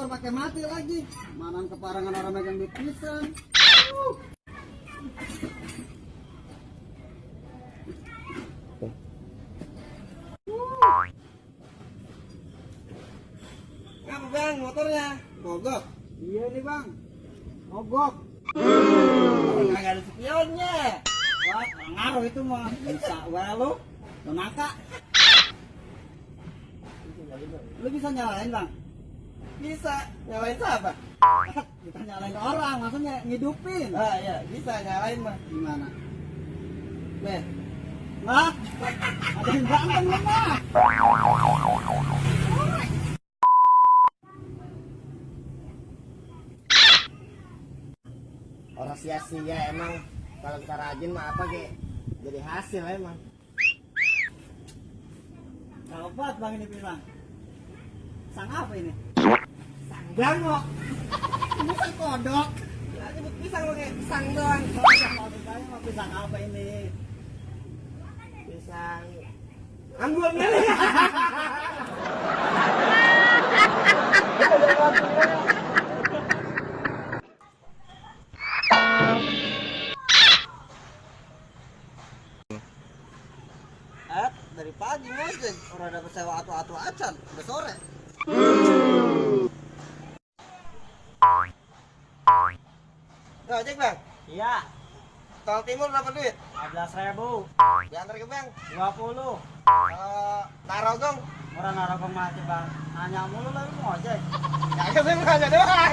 motor pakai mati lagi. Mana keparangan orang megang duit pisan. Apa bang motornya? Mogok? Iya nih bang, mogok. Nggak ada spionnya. Wah, ngaruh itu mah. Bisa wae lu naka. Lu bisa nyalain bang? Bisa. Nyalain siapa? Kita nyalain orang, maksudnya ngidupin. Ah iya, bisa nyalain mah. Gimana? Beh, nah, ada yang berantem lu mah. Orang sia-sia emang. Kalau kita rajin mah apa ke jadi hasil emang. Kalau buat bang ini bilang. Sang apa ini? Sang bangok. Ini sang kodok. Ya nyebut pisang pakai pisang doang. Pisang apa ini? Pisang Ambon kali. Dari pagi ngojek, orang dapat sewa atu-atu acan, udah sore. Ngojek bang? Iya, Tol Timur dapat duit? 15.000, Diantar ke bang? 20. Narogong? Orang narokong mati bang, nanya mulu lah lu ngojek. Kagak bang, nanya doang.